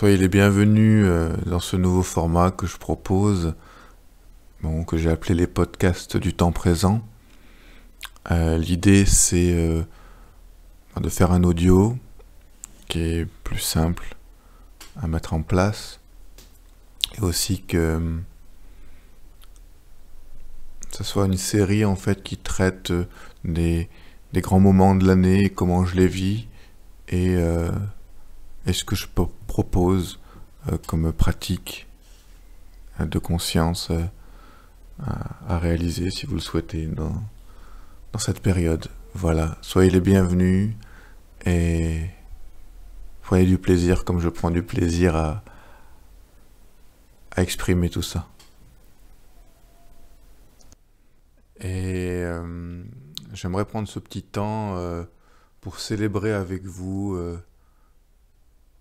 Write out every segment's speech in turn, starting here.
Soyez les bienvenus dans ce nouveau format que je propose, que j'ai appelé les podcasts du temps présent. L'idée c'est de faire un audio qui est plus simple à mettre en place et aussi que ce soit une série en fait qui traite des grands moments de l'année, comment je les vis et ce que je propose comme pratique de conscience à réaliser si vous le souhaitez dans cette période. Voilà, soyez les bienvenus et prenez du plaisir comme je prends du plaisir à exprimer tout ça. Et j'aimerais prendre ce petit temps pour célébrer avec vous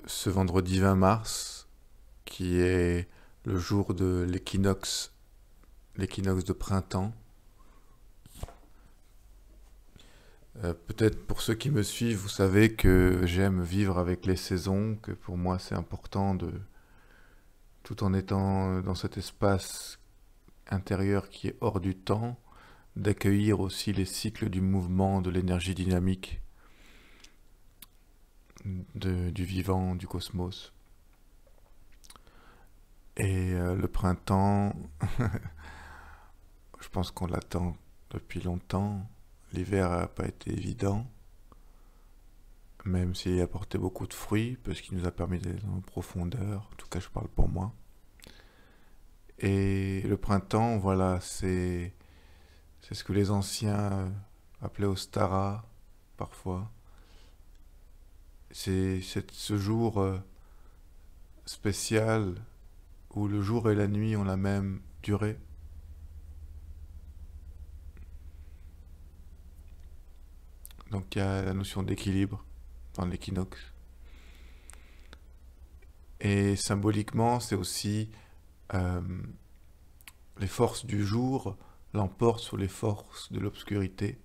ce vendredi 20 mars qui est le jour de l'équinoxe de printemps. Peut-être pour ceux qui me suivent, vous savez que j'aime vivre avec les saisons, que pour moi c'est important tout en étant dans cet espace intérieur qui est hors du temps, d'accueillir aussi les cycles du mouvement, de l'énergie dynamique, du vivant, du cosmos. Et le printemps, je pense qu'on l'attend depuis longtemps. L'hiver n'a pas été évident, même s'il a apporté beaucoup de fruits, parce qu'il nous a permis d'aller dans nos profondeurs. En tout cas, je parle pour moi. Et le printemps, voilà, c'est ce que les anciens appelaient Ostara, parfois. C'est ce jour spécial où le jour et la nuit ont la même durée. Donc il y a la notion d'équilibre dans l'équinoxe. Et symboliquement, c'est aussi euh, les forces du jour l'emportent sur les forces de l'obscurité.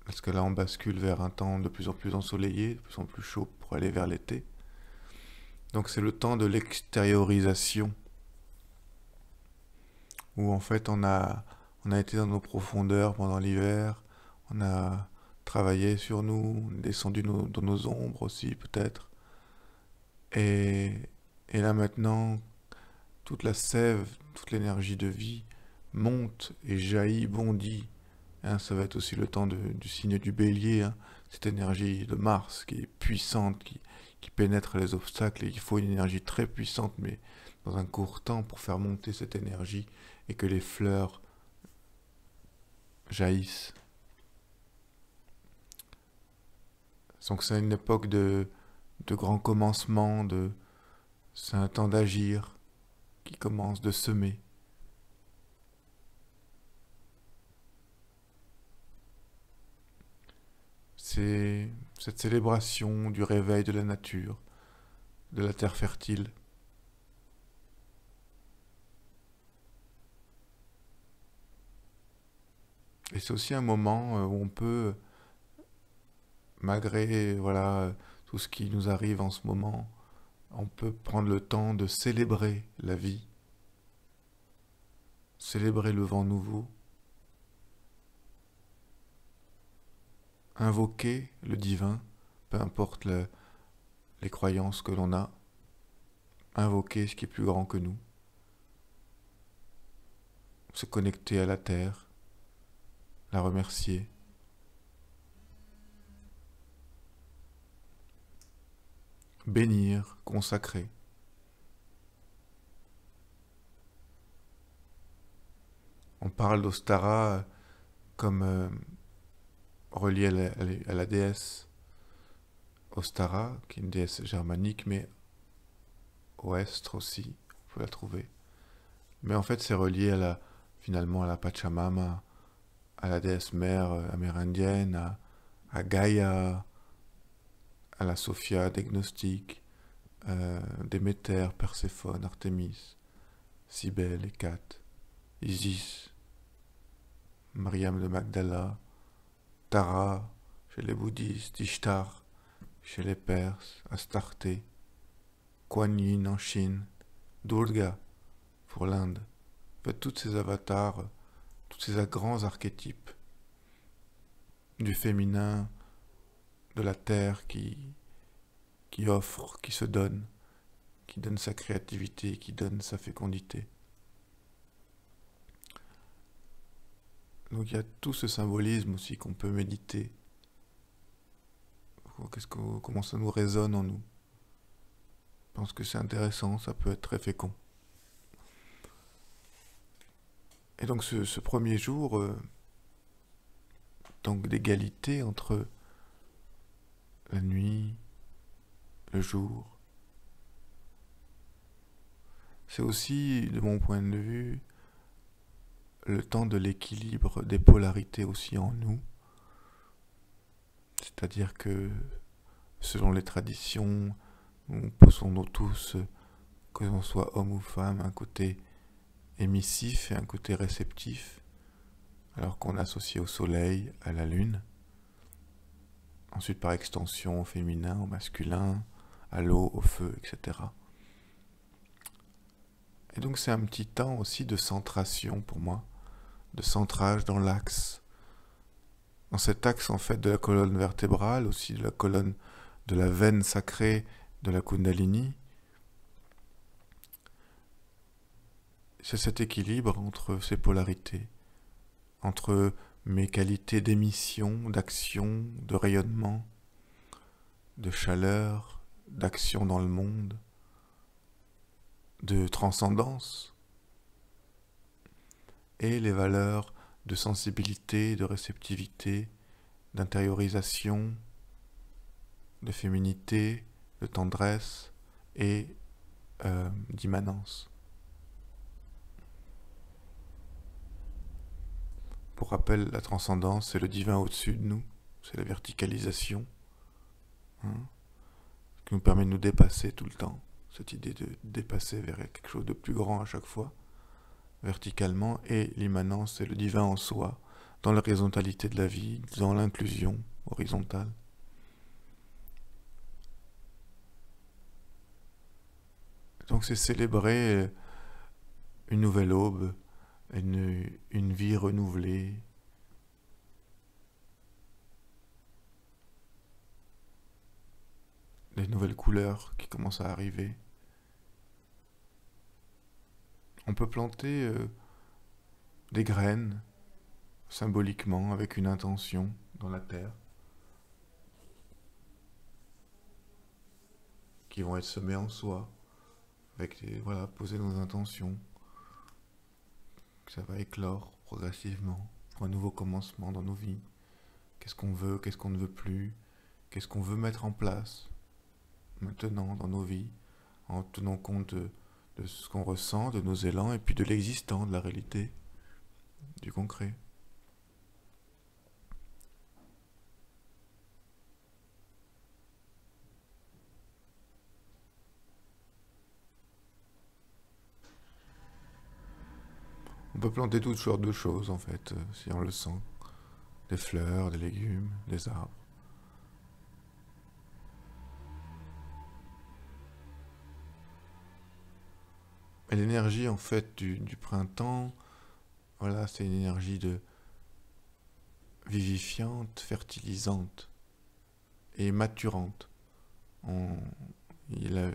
Parce que là, on bascule vers un temps de plus en plus ensoleillé, de plus en plus chaud pour aller vers l'été. Donc c'est le temps de l'extériorisation, où en fait on a été dans nos profondeurs pendant l'hiver, on a travaillé sur nous, descendu dans nos ombres aussi peut-être. Et, et là maintenant, toute la sève, toute l'énergie de vie monte et jaillit, bondit. Hein, ça va être aussi le temps du signe du bélier, hein, cette énergie de Mars qui est puissante, qui pénètre les obstacles. Et il faut une énergie très puissante, mais dans un court temps pour faire monter cette énergie et que les fleurs jaillissent. Donc c'est une époque de grands commencements, c'est un temps d'agir qui commence, de semer. C'est cette célébration du réveil de la nature, de la terre fertile. Et c'est aussi un moment où on peut, malgré voilà tout ce qui nous arrive en ce moment, on peut prendre le temps de célébrer la vie, célébrer le vent nouveau, invoquer le divin, peu importe les croyances que l'on a, invoquer ce qui est plus grand que nous, se connecter à la terre, la remercier. Bénir, consacrer. On parle d'Ostara comme relié à la déesse Ostara, qui est une déesse germanique, mais ouest aussi, on peut la trouver. Mais en fait, c'est relié finalement à la Pachamama, à la déesse mère amérindienne, à Gaïa, à la Sophia des gnostiques, Déméter, Perséphone, Artémis, Cybèle, Hécate, Isis, Mariam de Magdala, Tara chez les bouddhistes, Ishtar chez les Perses, Astarté, Kuan Yin en Chine, Durga pour l'Inde. En fait, tous ces avatars, tous ces grands archétypes du féminin, de la terre qui offre, qui se donne, qui donne sa créativité, qui donne sa fécondité. Donc il y a tout ce symbolisme aussi qu'on peut méditer. Comment ça nous résonne en nous. Je pense que c'est intéressant, ça peut être très fécond. Et donc ce premier jour donc d'égalité entre la nuit, le jour, c'est aussi, de mon point de vue, le temps de l'équilibre des polarités aussi en nous. C'est-à-dire que, selon les traditions, nous possédons tous, que l'on soit homme ou femme, un côté émissif et un côté réceptif, alors qu'on associe au soleil, à la lune. Ensuite, par extension, au féminin, au masculin, à l'eau, au feu, etc. Et donc c'est un petit temps aussi de centration pour moi, de centrage dans l'axe. Dans cet axe en fait de la colonne vertébrale, aussi de la colonne de la veine sacrée de la Kundalini. C'est cet équilibre entre ces polarités, entre mes qualités d'émission, d'action, de rayonnement, de chaleur, d'action dans le monde, de transcendance, et les valeurs de sensibilité, de réceptivité, d'intériorisation, de féminité, de tendresse et d'immanence. Pour rappel, la transcendance, c'est le divin au-dessus de nous, c'est la verticalisation, qui nous permet de nous dépasser tout le temps, cette idée de dépasser vers quelque chose de plus grand à chaque fois, verticalement, et l'immanence, c'est le divin en soi, dans l'horizontalité de la vie, dans l'inclusion horizontale. Donc c'est célébrer une nouvelle aube, une vie renouvelée, des nouvelles couleurs qui commencent à arriver. On peut planter des graines, symboliquement, avec une intention dans la terre, qui vont être semées en soi, avec poser nos intentions, que ça va éclore progressivement pour un nouveau commencement dans nos vies. Qu'est-ce qu'on veut, qu'est-ce qu'on ne veut plus, qu'est-ce qu'on veut mettre en place maintenant dans nos vies, en tenant compte de ce qu'on ressent, de nos élans, et puis de l'existant, de la réalité, du concret. On peut planter toutes sortes de choses, en fait, si on le sent. Des fleurs, des légumes, des arbres. Et l'énergie, en fait, du printemps, voilà, c'est une énergie vivifiante, fertilisante et maturante. Il y a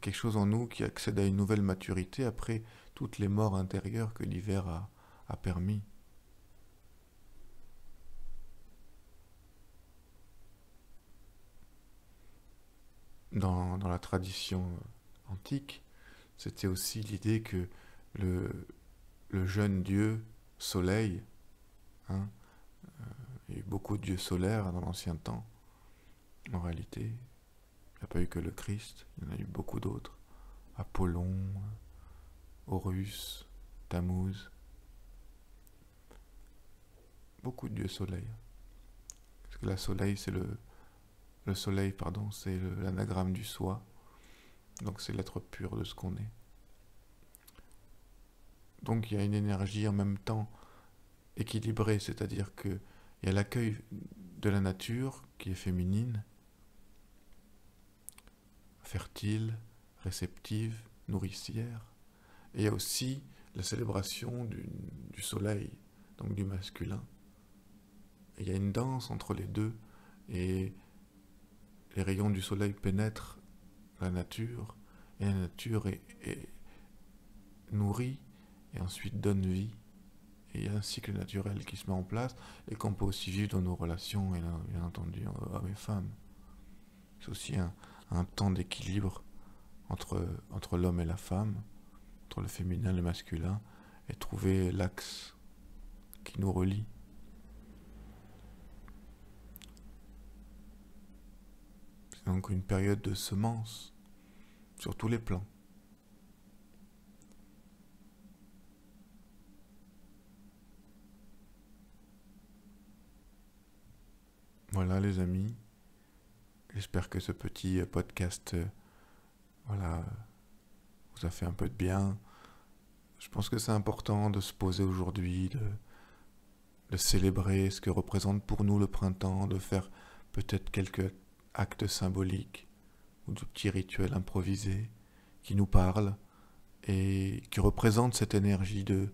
quelque chose en nous qui accède à une nouvelle maturité après toutes les morts intérieures que l'hiver a permis. Dans la tradition antique, c'était aussi l'idée que le jeune dieu soleil, hein, il y a eu beaucoup de dieux solaires dans l'ancien temps, en réalité, il n'y a pas eu que le Christ, il y en a eu beaucoup d'autres, Apollon, Horus, Tammuz, beaucoup de dieux soleil. Parce que le soleil, pardon, c'est l'anagramme du soi, donc c'est l'être pur de ce qu'on est. Donc il y a une énergie en même temps équilibrée, c'est-à-dire qu'il y a l'accueil de la nature qui est féminine, fertile, réceptive, nourricière. Et il y a aussi la célébration du soleil, donc du masculin. Et il y a une danse entre les deux, et les rayons du soleil pénètrent la nature, et la nature est nourrie, et ensuite donne vie. Et il y a un cycle naturel qui se met en place, et qu'on peut aussi vivre dans nos relations, et là, bien entendu, hommes et femmes. C'est aussi un temps d'équilibre entre l'homme et la femme, entre le féminin et le masculin, et trouver l'axe qui nous relie. C'est donc une période de semence sur tous les plans. Voilà les amis, j'espère que ce petit podcast voilà, vous a fait un peu de bien. Je pense que c'est important de se poser aujourd'hui, de célébrer ce que représente pour nous le printemps, de faire peut-être quelques actes symboliques ou de petits rituels improvisés qui nous parlent et qui représentent cette énergie de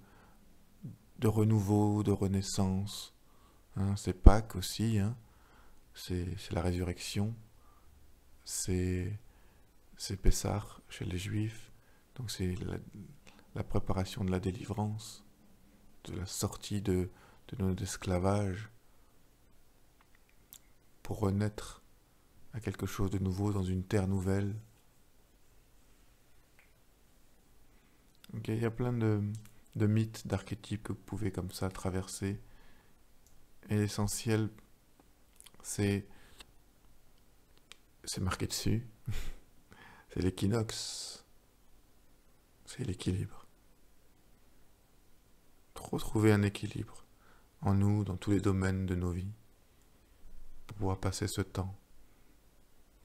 renouveau, de renaissance. Hein, c'est Pâques aussi, hein, c'est la résurrection, c'est Pessah chez les Juifs, donc c'est la préparation de la délivrance, de la sortie de notre esclavage pour renaître à quelque chose de nouveau dans une terre nouvelle. Okay, il y a plein de mythes, d'archétypes que vous pouvez comme ça traverser. Et l'essentiel, c'est marqué dessus, c'est l'équinoxe, c'est l'équilibre. Retrouver un équilibre en nous, dans tous les domaines de nos vies, pour pouvoir passer ce temps,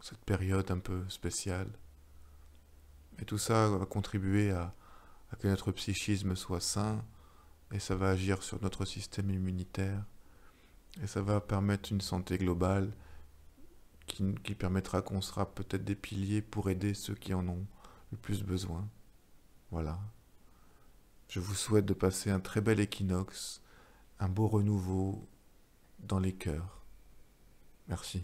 cette période un peu spéciale. Et tout ça va contribuer à que notre psychisme soit sain, et ça va agir sur notre système immunitaire, et ça va permettre une santé globale qui permettra qu'on sera peut-être des piliers pour aider ceux qui en ont le plus besoin. Voilà. Je vous souhaite de passer un très bel équinoxe, un beau renouveau dans les cœurs. Merci.